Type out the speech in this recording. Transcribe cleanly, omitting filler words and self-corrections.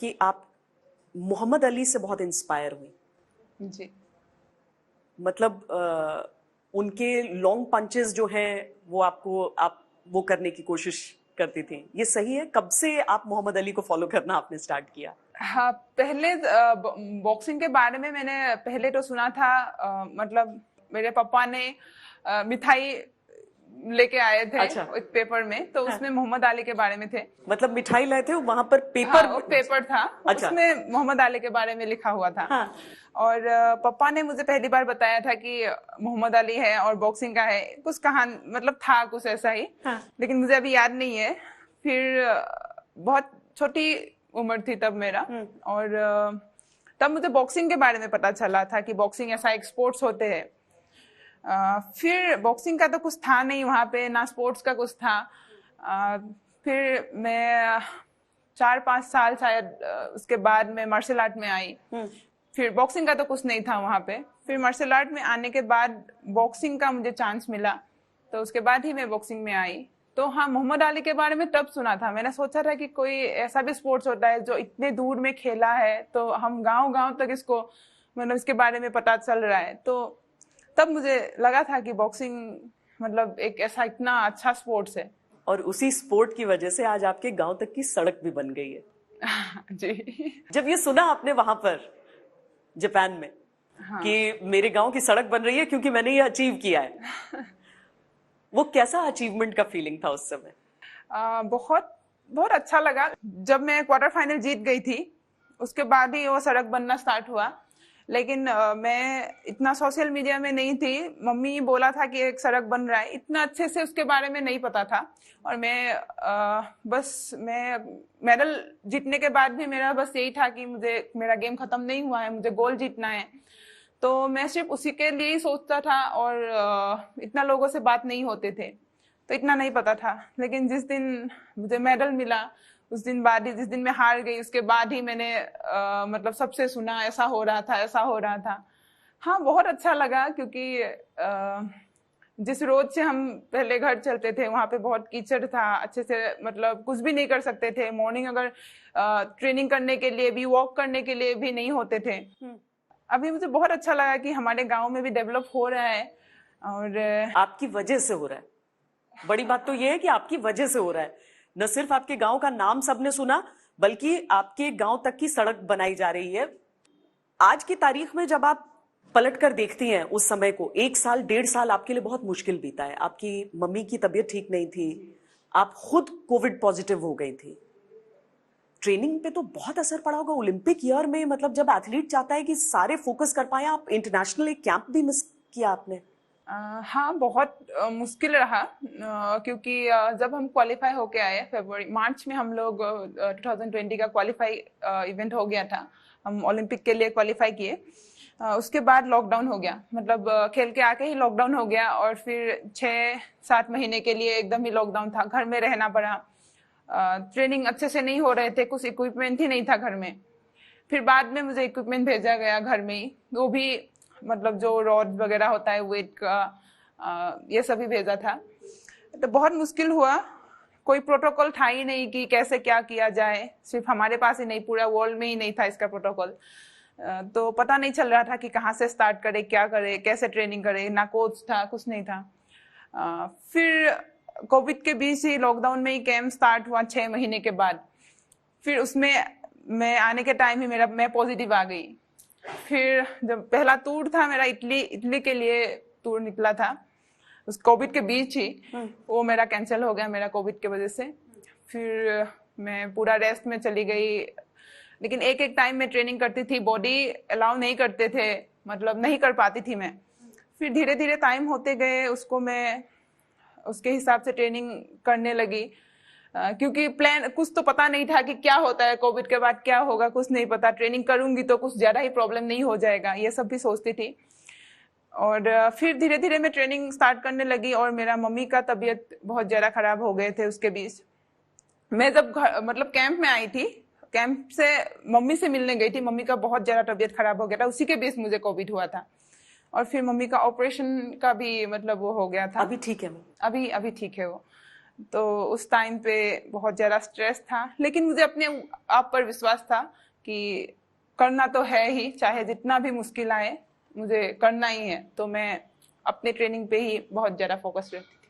कि आप मोहम्मद अली से बहुत इंस्पायर हुई। जी। मतलब उनके लॉन्ग पंचेस जो हैं वो आप वो करने की कोशिश करती थी, ये सही है? कब से आप मोहम्मद अली को फॉलो करना आपने स्टार्ट किया? हाँ, पहले बॉक्सिंग के बारे में मैंने पहले तो सुना था, मतलब मेरे पापा ने मिठाई लेके आए थे। अच्छा। एक पेपर में, तो उसमें मोहम्मद अली के बारे में थे। मतलब मिठाई लाए थे, वहां पर पेपर? हाँ, वो पेपर था। अच्छा। उसमें मोहम्मद अली के बारे में लिखा हुआ था। हाँ। और पापा ने मुझे पहली बार बताया था कि मोहम्मद अली है और बॉक्सिंग का है, कुछ कहानी मतलब था कुछ ऐसा ही। हाँ। लेकिन मुझे अभी याद नहीं है। फिर बहुत छोटी उम्र थी तब मेरा, और तब मुझे बॉक्सिंग के बारे में पता चला था कि बॉक्सिंग ऐसा एक स्पोर्ट्स होते हैं। फिर बॉक्सिंग का तो कुछ था नहीं वहाँ पे, ना स्पोर्ट्स का कुछ था। फिर मैं 4-5 साल शायद उसके बाद में मार्शल आर्ट में आई। फिर बॉक्सिंग का तो कुछ नहीं था वहाँ पे। फिर मार्शल आर्ट में आने के बाद बॉक्सिंग का मुझे चांस मिला, तो उसके बाद ही मैं बॉक्सिंग में आई। तो हाँ, मोहम्मद अली के बारे में तब सुना था। मैंने सोचा था कि कोई ऐसा भी स्पोर्ट्स होता है जो इतने दूर में खेला है, तो हम गांव तक इसको मतलब इसके बारे में पता चल रहा है। तो तब मुझे लगा था कि बॉक्सिंग मतलब एक ऐसा इतना अच्छा स्पोर्ट्स है। और उसी स्पोर्ट की वजह से आज आपके गांव तक की सड़क भी बन गई है। जी। जब ये सुना आपने वहां पर जापान में, हाँ। कि मेरे गांव की सड़क बन रही है क्योंकि मैंने ये अचीव किया है, वो कैसा अचीवमेंट का फीलिंग था उस समय? बहुत बहुत अच्छा लगा। जब मैं क्वार्टर फाइनल जीत गई थी, उसके बाद ही वो सड़क बनना स्टार्ट हुआ। लेकिन मैं इतना सोशल मीडिया में नहीं थी। मम्मी बोला था कि एक सड़क बन रहा है, इतना अच्छे से उसके बारे में नहीं पता था। और मैं मेडल जीतने के बाद भी मेरा बस यही था कि मेरा गेम खत्म नहीं हुआ है, मुझे गोल्ड जीतना है। तो मैं सिर्फ उसी के लिए ही सोचता था, और इतना लोगों से बात नहीं होते थे, तो इतना नहीं पता था। लेकिन जिस दिन मुझे मेडल मिला, उस दिन बाद ही, जिस दिन मैं हार गई उसके बाद ही मैंने मतलब सबसे सुना ऐसा हो रहा था, ऐसा हो रहा था। हाँ, बहुत अच्छा लगा, क्योंकि जिस रोड से हम पहले घर चलते थे वहां पे बहुत कीचड़ था, अच्छे से मतलब कुछ भी नहीं कर सकते थे। मॉर्निंग अगर ट्रेनिंग करने के लिए भी, वॉक करने के लिए भी नहीं होते थे। अभी मुझे बहुत अच्छा लगा कि हमारे गांव में भी डेवलप हो रहा है, और आपकी वजह से हो रहा है। बड़ी बात तो यह है कि आपकी वजह से हो रहा है। न सिर्फ आपके गांव का नाम सबने सुना, बल्कि आपके गांव तक की सड़क बनाई जा रही है। आज की तारीख में जब आप पलट कर देखती हैं उस समय को, 1 साल 1.5 साल आपके लिए बहुत मुश्किल बीता है। आपकी मम्मी की तबीयत ठीक नहीं थी, आप खुद कोविड पॉजिटिव हो गई थी। ट्रेनिंग पे तो बहुत असर पड़ा होगा ओलंपिक ईयर में। मतलब जब एथलीट चाहता है कि सारे फोकस कर पाए, आप इंटरनेशनल एक कैंप भी मिस किया आपने। हाँ, बहुत मुश्किल रहा, क्योंकि जब हम क्वालिफाई होके आए मार्च में, हम लोग 2020 का क्वालिफाई इवेंट हो गया था, हम ओलंपिक के लिए क्वालिफाई किए। उसके बाद लॉकडाउन हो गया, मतलब खेल के आके ही लॉकडाउन हो गया, और फिर 6-7 महीने के लिए एकदम ही लॉकडाउन था, घर में रहना पड़ा। ट्रेनिंग अच्छे से नहीं हो रहे थे, कुछ इक्विपमेंट ही नहीं था घर में। फिर बाद में मुझे इक्विपमेंट भेजा गया घर में ही, वो भी मतलब जो रॉड वगैरह होता है वेट का, ये सभी भेजा था। तो बहुत मुश्किल हुआ, कोई प्रोटोकॉल था ही नहीं कि कैसे क्या किया जाए। सिर्फ हमारे पास ही नहीं, पूरा वर्ल्ड में ही नहीं था इसका प्रोटोकॉल। तो पता नहीं चल रहा था कि कहाँ से स्टार्ट करे, क्या करे, कैसे ट्रेनिंग करे, ना कोच था, कुछ नहीं था। फिर कोविड के बीच ही लॉकडाउन में ही कैंप स्टार्ट हुआ 6 महीने के बाद। फिर उसमें मैं आने के टाइम ही मैं पॉजिटिव आ गई। फिर जब पहला टूर था मेरा, इटली के लिए टूर निकला था, उस कोविड के बीच ही वो मेरा कैंसिल हो गया, मेरा कोविड की वजह से। फिर मैं पूरा रेस्ट में चली गई। लेकिन एक टाइम में ट्रेनिंग करती थी, बॉडी अलाउ नहीं करते थे, मतलब नहीं कर पाती थी मैं। फिर धीरे धीरे टाइम होते गए, उसको मैं उसके हिसाब से ट्रेनिंग करने लगी, क्योंकि प्लान कुछ तो पता नहीं था कि क्या होता है कोविड के बाद, क्या होगा कुछ नहीं पता। ट्रेनिंग करूंगी तो कुछ ज्यादा ही प्रॉब्लम नहीं हो जाएगा, ये सब भी सोचती थी। और फिर धीरे धीरे मैं ट्रेनिंग स्टार्ट करने लगी, और मेरा मम्मी का तबीयत बहुत ज्यादा खराब हो गए थे उसके बीच। मैं जब मतलब कैंप में आई थी, कैंप से मम्मी से मिलने गई थी, मम्मी का बहुत ज्यादा तबीयत खराब हो गया था, उसी के बीच मुझे कोविड हुआ था। और फिर मम्मी का ऑपरेशन का भी मतलब वो हो गया था। अभी ठीक है? अभी ठीक है वो। तो उस टाइम पे बहुत ज़्यादा स्ट्रेस था, लेकिन मुझे अपने आप पर विश्वास था कि करना तो है ही, चाहे जितना भी मुश्किल आए मुझे करना ही है। तो मैं अपने ट्रेनिंग पे ही बहुत ज़्यादा फोकस रहती।